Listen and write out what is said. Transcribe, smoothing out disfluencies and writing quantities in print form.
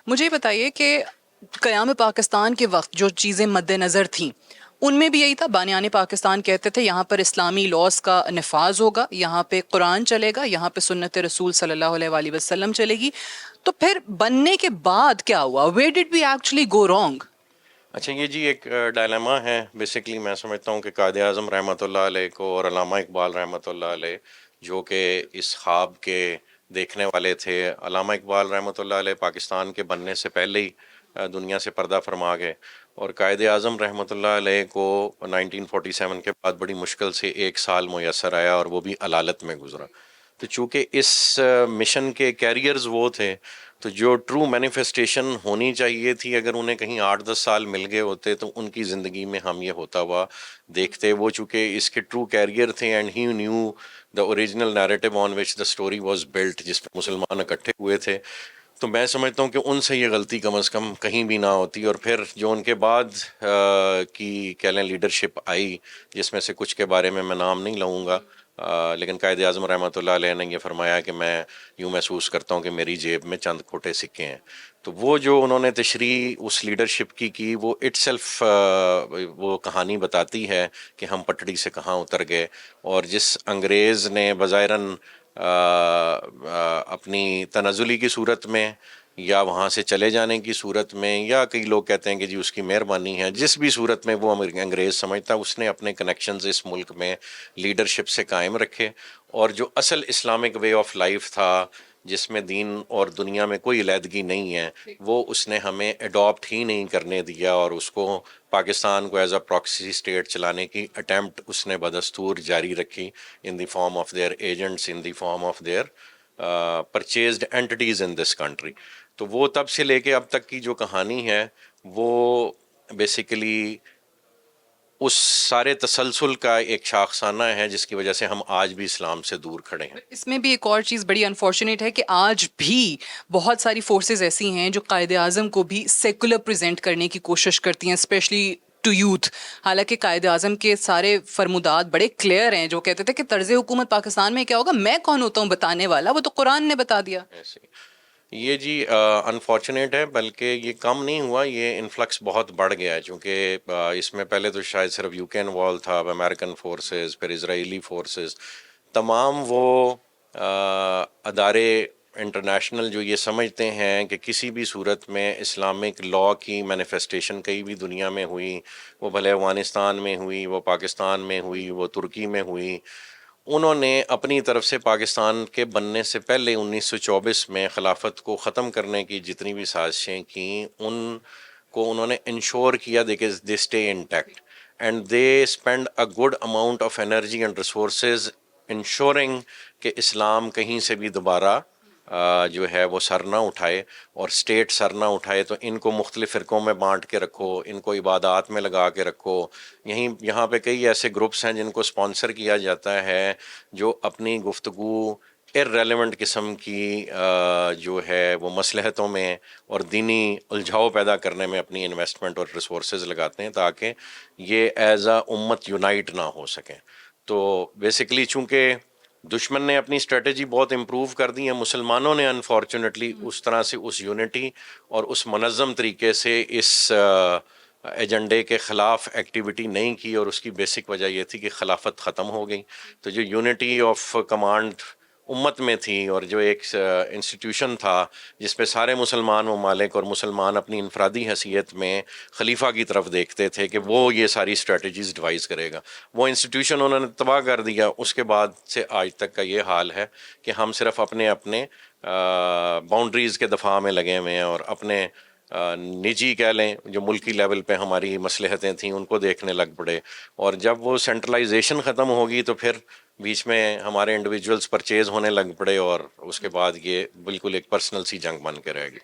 مجھے یہ بتائیے کہ قیام پاکستان کے وقت جو چیزیں مد نظر تھیں ان میں بھی یہی تھا. بانیان پاکستان کہتے تھے یہاں پر اسلامی لاس کا نفاذ ہوگا, یہاں پہ قرآن چلے گا, یہاں پہ سنت رسول صلی اللہ علیہ وآلہ وسلم چلے گی. تو پھر بننے کے بعد کیا ہوا؟ Where did we actually go wrong? اچھا، یہ جی ایک ڈائلیما ہے. بیسیکلی میں سمجھتا ہوں کہ قائد اعظم رحمۃ اللہ علیہ کو اور علامہ اقبال رحمۃ اللہ علیہ جو کہ اس خواب کے دیکھنے والے تھے. علامہ اقبال رحمۃ اللہ علیہ پاکستان کے بننے سے پہلے ہی دنیا سے پردہ فرما گئے، اور قائد اعظم رحمۃ اللہ علیہ کو 1947 کے بعد بڑی مشکل سے 1 سال میسر آیا، اور وہ بھی علالت میں گزرا. تو چونکہ اس مشن کے کیریئرز وہ تھے، تو جو ٹرو مینیفیسٹیشن ہونی چاہیے تھی، اگر انہیں کہیں 8-10 سال مل گئے ہوتے تو ان کی زندگی میں ہم یہ ہوتا ہوا دیکھتے. وہ چونکہ اس کے ٹرو کیریئر تھے، and he new the original narrative on which the story was Bullet, جس پہ مسلمان اکٹھے ہوئے تھے. تو میں سمجھتا ہوں کہ ان سے یہ غلطی کم از کم کہیں بھی نہ ہوتی. اور پھر جو ان کے بعد کی کہہ لیں لیڈرشپ آئی، جس میں سے کچھ کے بارے میں نام نہیں لوں گا، لیکن قائد اعظم رحمۃ اللہ علیہ نے یہ فرمایا کہ میں یوں محسوس کرتا ہوں کہ میری جیب میں چند کھوٹے سکے ہیں. تو وہ جو انہوں نے تشریح اس لیڈرشپ کی وہ اٹ سیلف وہ کہانی بتاتی ہے کہ ہم پٹڑی سے کہاں اتر گئے. اور جس انگریز نے بظاہراً اپنی تنزلی کی صورت میں یا وہاں سے چلے جانے کی صورت میں، یا کئی لوگ کہتے ہیں کہ جی اس کی مہربانی ہے، جس بھی صورت میں وہ انگریز سمجھتا، اس نے اپنے کنیکشنز اس ملک میں لیڈرشپ سے قائم رکھے. اور جو اصل اسلامک وے آف لائف تھا، جس میں دین اور دنیا میں کوئی علیحدگی نہیں ہے، وہ اس نے ہمیں اڈاپٹ ہی نہیں کرنے دیا، اور اس کو پاکستان کو ایز اے پراکسی اسٹیٹ چلانے کی اٹیمپٹ اس نے بدستور جاری رکھی، in the form of their agents, in the form of their purchased entities in this country. تو وہ تب سے لے کے اب تک کی جو کہانی ہے، وہ بیسیکلی اس سارے تسلسل کا ایک شاخسانہ ہے، جس کی وجہ سے ہم آج بھی اسلام سے دور کھڑے ہیں. اس میں بھی ایک اور چیز بڑی انفارچونیٹ ہے کہ آج بھی بہت ساری فورسز ایسی ہیں جو قائد اعظم کو بھی سیکولر پریزنٹ کرنے کی کوشش کرتی ہیں، اسپیشلی ٹو یوتھ. حالانکہ قائد اعظم کے سارے فرمودات بڑے کلیئر ہیں، جو کہتے تھے کہ طرز حکومت پاکستان میں کیا ہوگا، میں کون ہوتا ہوں بتانے والا، وہ تو قرآن نے بتا دیا. ایسے یہ جی انفارچونیٹ ہے، بلکہ یہ کم نہیں ہوا، یہ انفلکس بہت بڑھ گیا ہے. چونکہ اس میں پہلے تو شاید صرف یو کے انوالو تھا، اب امریکن فورسز، پھر اسرائیلی فورسز، تمام وہ ادارے انٹرنیشنل جو یہ سمجھتے ہیں کہ کسی بھی صورت میں اسلامک لا کی مینیفیسٹیشن کہیں بھی دنیا میں ہوئی، وہ بھلے افغانستان میں ہوئی، وہ پاکستان میں ہوئی، وہ ترکی میں ہوئی، انہوں نے اپنی طرف سے پاکستان کے بننے سے پہلے 1924 میں خلافت کو ختم کرنے کی جتنی بھی سازشیں کیں، ان کو انہوں نے انشور کیا they stay intact, and they spend a good amount of energy and resources ensuring کہ اسلام کہیں سے بھی دوبارہ جو ہے وہ سر نہ اٹھائے، اور اسٹیٹ سر نہ اٹھائے. تو ان کو مختلف فرقوں میں بانٹ کے رکھو، ان کو عبادات میں لگا کے رکھو. یہاں پہ کئی ایسے گروپس ہیں جن کو اسپانسر کیا جاتا ہے، جو اپنی گفتگو ارریلیونٹ قسم کی جو ہے وہ مصلحتوں میں اور دینی الجھاؤ پیدا کرنے میں اپنی انویسٹمنٹ اور ریسورسز لگاتے ہیں، تاکہ یہ ایز اے امت یونائٹ نہ ہو سکیں. تو بیسیکلی چونکہ دشمن نے اپنی اسٹریٹجی بہت امپروو کر دی ہے، مسلمانوں نے انفارچونیٹلی اس طرح سے اس یونٹی اور اس منظم طریقے سے اس ایجنڈے کے خلاف ایکٹیویٹی نہیں کی، اور اس کی بیسک وجہ یہ تھی کہ خلافت ختم ہو گئی. تو جو یونٹی آف کمانڈ امت میں تھی، اور جو ایک انسٹیٹیوشن تھا جس پہ سارے مسلمان ممالک اور مسلمان اپنی انفرادی حیثیت میں خلیفہ کی طرف دیکھتے تھے کہ وہ یہ ساری اسٹریٹجیز ڈیوائز کرے گا، وہ انسٹیٹیوشن انہوں نے تباہ کر دیا. اس کے بعد سے آج تک کا یہ حال ہے کہ ہم صرف اپنے باؤنڈریز کے دفاع میں لگے ہوئے ہیں، اور اپنے نجی کہہ لیں جو ملکی لیول پہ ہماری مصلحتیں تھیں ان کو دیکھنے لگ پڑے. اور جب وہ سینٹرلائزیشن ختم ہوگی تو پھر بیچ میں ہمارے انڈیویجولز پرچیز ہونے لگ پڑے، اور اس کے بعد یہ بالکل ایک پرسنل سی جنگ بن کے رہ گئی.